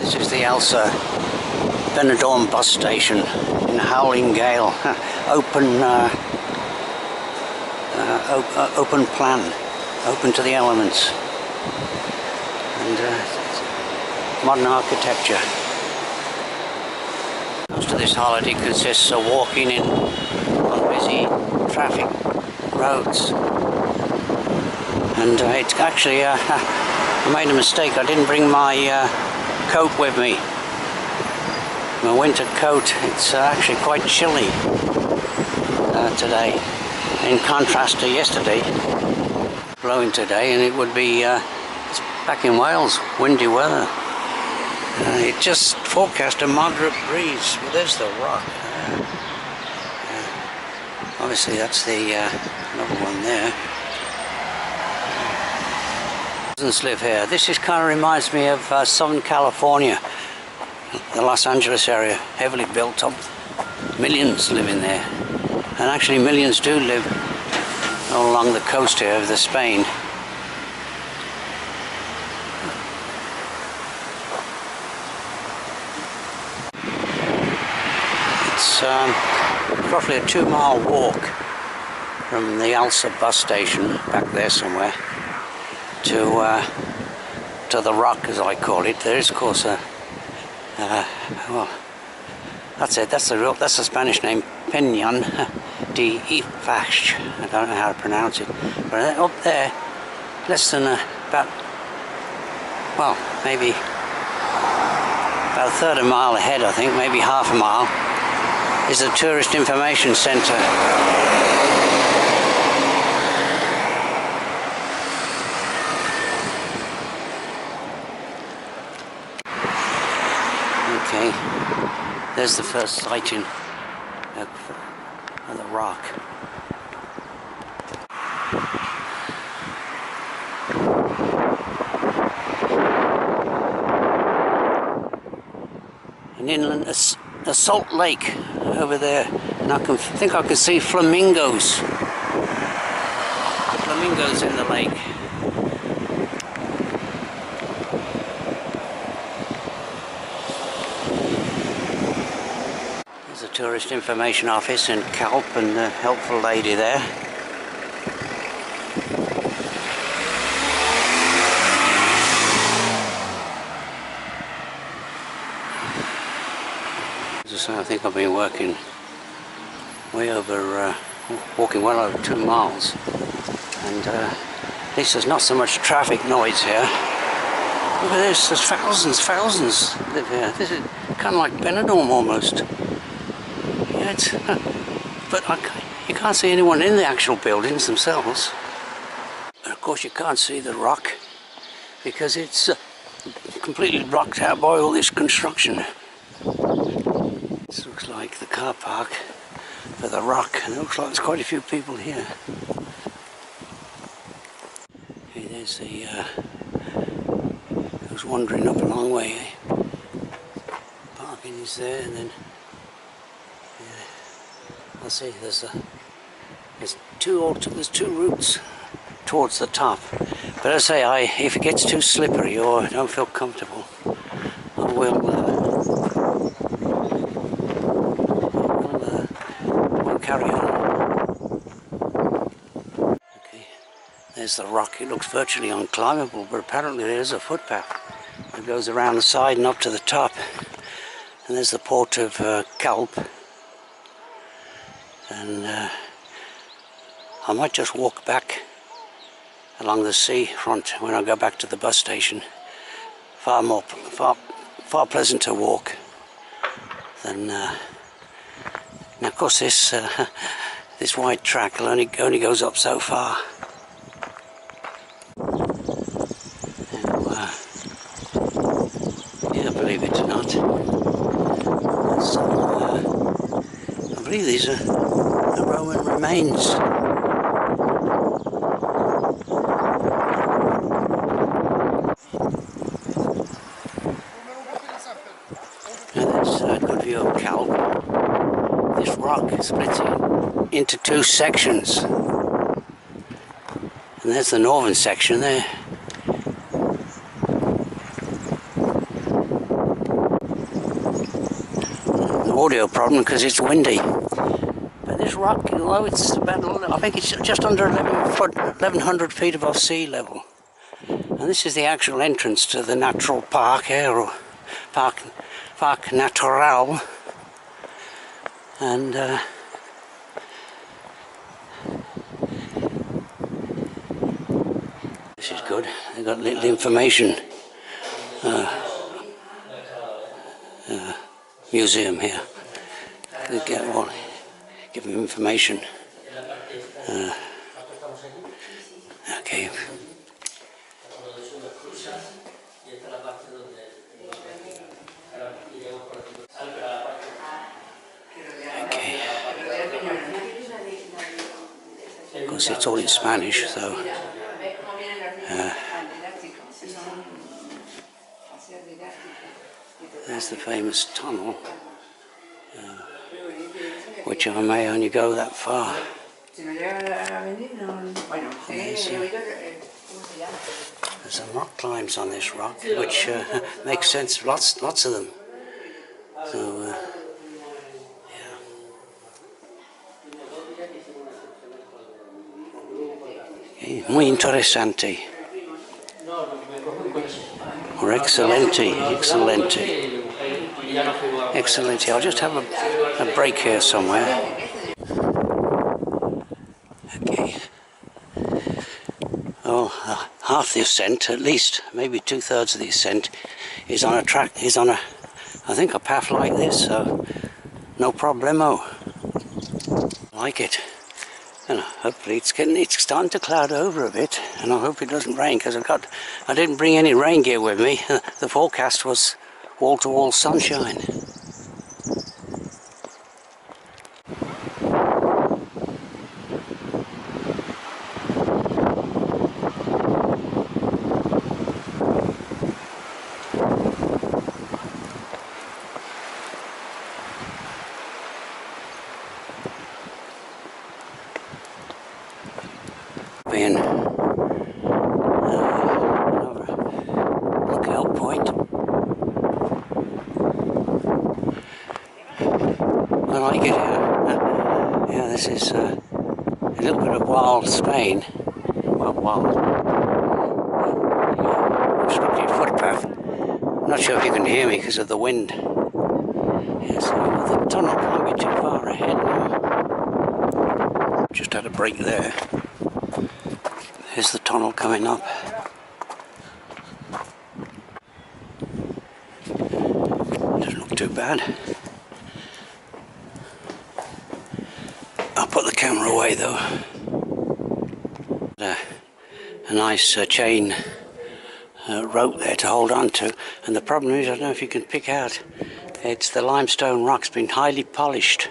This is the Elsa Benidorm bus station in howling gale. Open plan, open to the elements, and modern architecture. Most of this holiday consists of walking in on busy traffic roads, and it's actually I made a mistake. I didn't bring my coat with me, my winter coat. It's actually quite chilly today, in contrast to yesterday. Blowing today, and it would be it's back in Wales, windy weather. It just forecast a moderate breeze. Well, there's the rock. Obviously that's the another one there. Doesn't live here. This is kind of reminds me of Southern California, the Los Angeles area, heavily built up. Millions live in there, and actually millions do live all along the coast here of Spain. It's roughly a 2-mile walk from the Elsa bus station, back there somewhere, to the rock, as I call it. There is, of course, well, that's it. That's the Spanish name, Penon de Ifach. I don't know how to pronounce it. But up there, less than well, maybe about a third of a mile ahead, I think, maybe half a mile, is the Tourist Information Centre. Okay, there's the first sighting of the rock. An inland, a salt lake over there, and I think I can see flamingos. Flamingos in the lake. There's a tourist information office in Calpe, and a helpful lady there. So I think I've been working way over, walking well over 2 miles, and at least there's not so much traffic noise here. Look at this, there's thousands live here. This is kind of like Benidorm almost. Yeah, it's, but you can't see anyone in the actual buildings themselves. And of course you can't see the rock because it's completely blocked out by all this construction. This looks like the car park for the rock, and it looks like there's quite a few people here. Okay, there's the who's wandering up a long way. Parking is there, and then I'll see there's two routes towards the top. But as I say, if it gets too slippery or I don't feel comfortable, I will carry on. Okay, there's the rock. It looks virtually unclimbable, but apparently there's a footpath that goes around the side and up to the top. And there's the port of Calpe. And I might just walk back along the seafront when I go back to the bus station. Far pleasanter walk than. Now, of course, this wide track only goes up so far. Now, yeah, believe it or not, I believe these are the Roman remains. Now, there's a good view of Calpe. This rock splits into 2 sections, and there's the northern section there. audio problem because it's windy. But this rock, although it's about, I think it's just under 1100 feet above sea level. And this is the actual entrance to the natural park here, or Parc Natural. And this is good. They've got little information museum here. They give them information. Okay. Of course, it's all in Spanish, so. There's the famous tunnel, which I may only go that far. There's some rock climbs on this rock, which makes sense. Lots of them. So, yeah. Okay. Muy interesante. Or excelente. I'll just have a break here somewhere. Okay. Oh, half the ascent, at least, maybe 2/3 of the ascent, is on a track. I think a path like this. So no problemo. I like it. And hopefully it's starting to cloud over a bit, and I hope it doesn't rain, because I didn't bring any rain gear with me. The forecast was wall-to-wall sunshine. Being another lookout point. I like it here. Yeah, this is a little bit of wild Spain. Well, wild. Obstructed footpath. I'm not sure if you can hear me because of the wind. Yes, the tunnel can't be too far ahead now. Just had a break there. Here's the tunnel coming up. Doesn't look too bad. I'll put the camera away though. A nice chain rope there to hold on to. And the problem is, I don't know if you can pick out, it's the limestone rock's been highly polished.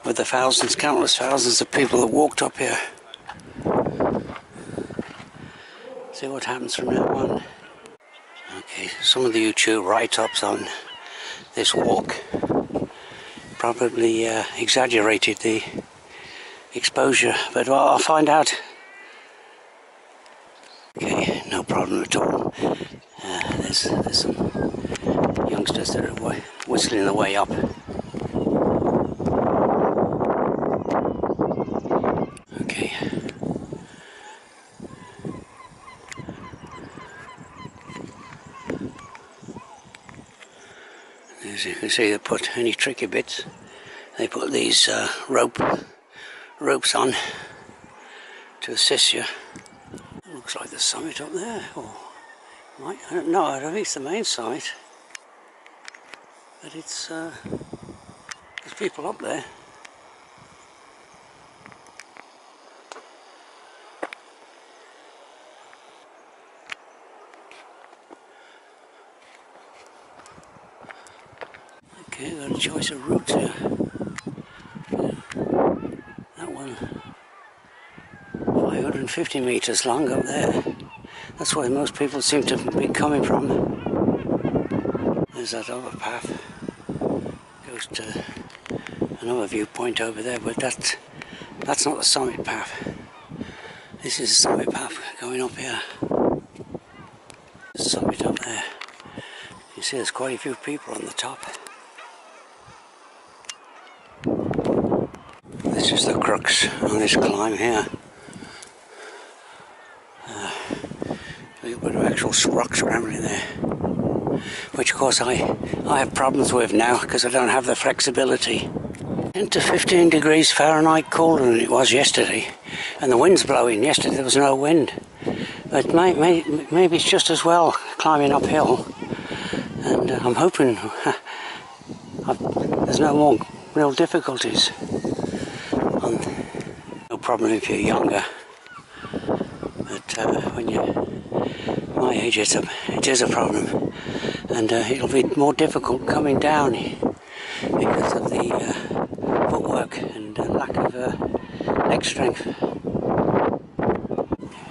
With the countless thousands of people that walked up here. See what happens from now on. Okay, some of the YouTube write-ups on this walk probably exaggerated the exposure, but I'll find out. Okay, no problem at all. There's some youngsters that are whistling the way up. Okay. As you can see, they put any tricky bits. They put these ropes on to assist you. It looks like the summit up there. Or I don't know. I don't think it's the main summit, but it's there's people up there. Okay, got a choice of routes here. That one, 550 meters long up there. That's where most people seem to be coming from. There's that other path. Goes to another viewpoint over there, but that's not the summit path. This is the summit path going up here. The summit up there. You see there's quite a few people on the top. This is the crux on this climb here. A little bit of actual rock scrambling there, which of course I have problems with now because I don't have the flexibility. 10 to 15 degrees Fahrenheit colder than it was yesterday, and the wind's blowing. Yesterday there was no wind, but maybe it's just as well climbing uphill, and I'm hoping there's no more real difficulties. No problem if you're younger, but when you're my age it is a problem, and it'll be more difficult coming down because of the footwork and lack of leg strength.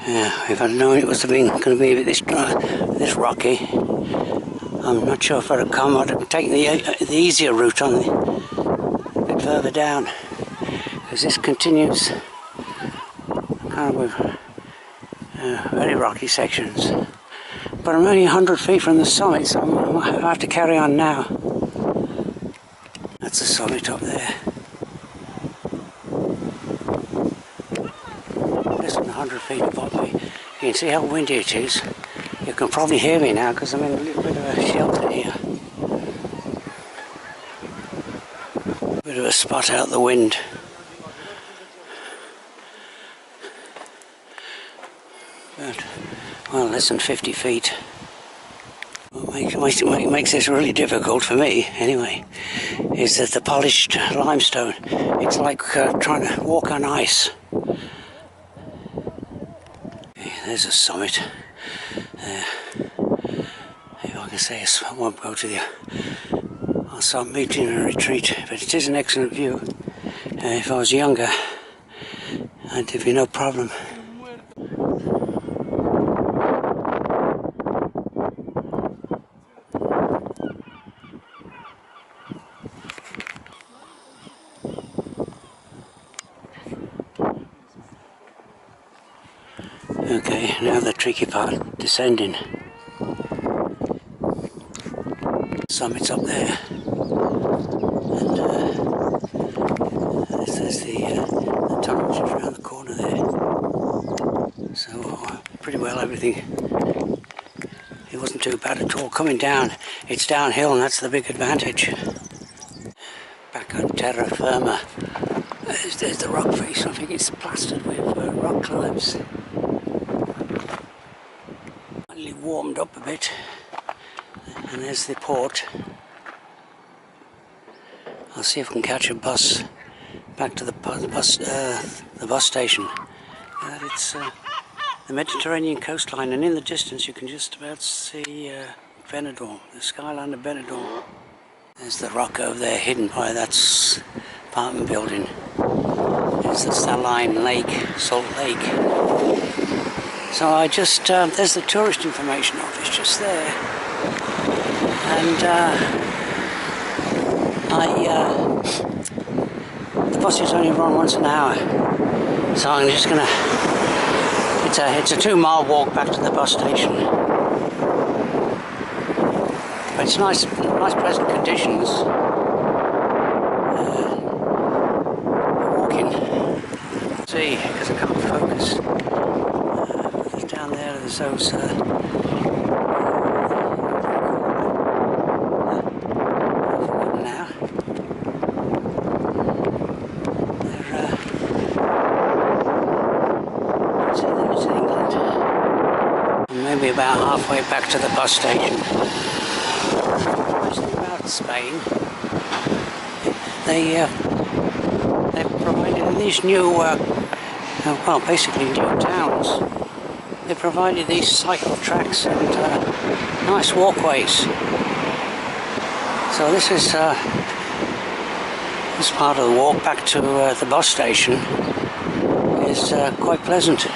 Yeah, if I'd known it was going to be this rocky, I'm not sure if I'd have come. I'd have taken the easier route on a bit further down, because this continues kind of with very rocky sections. But I'm only 100 feet from the summit, so I have to carry on now. That's the summit up there. Less than 100 feet above me. You can see how windy it is. You can probably hear me now because I'm in a little bit of a shelter here. A bit of a spot out the wind. But, well, less than 50 feet. What makes this really difficult for me, anyway, is that the polished limestone, it's like trying to walk on ice. Okay, there's a summit. If I can say I won't go to the... I'll start meeting in a retreat, but it is an excellent view. If I was younger, there'd be no problem. Okay, now the tricky part, descending. Summit's up there, and there's the tunnel which is around the corner there. So pretty well everything, it wasn't too bad at all. Coming down, it's downhill, and that's the big advantage. Back on terra firma, there's the rock face. I think it's plastered with rock climbs. Warmed up a bit, and there's the port. I'll see if I can catch a bus back to the bus station. It's the Mediterranean coastline, and in the distance you can just about see Benidorm, the skyline of Benidorm. There's the rock over there hidden by that apartment building. There's the saline lake, Salt Lake. So I just, there's the tourist information office just there, and the buses only run once an hour, so I'm just gonna, it's a 2-mile walk back to the bus station, but it's nice pleasant conditions. Walking, see, because I can't focus. Down there, there's those now. There's England. Maybe about halfway back to the bus station. Nice thing about Spain, they've provided these new, well, basically new towns. They provided these cycle tracks and nice walkways. So this is this part of the walk back to the bus station is quite pleasant.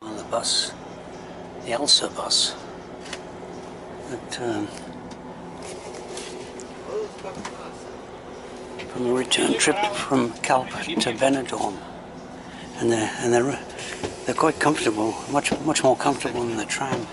On the bus, the Elsa bus, that from a return trip from Calpe to Benidorm, and they're quite comfortable, much more comfortable than the tram.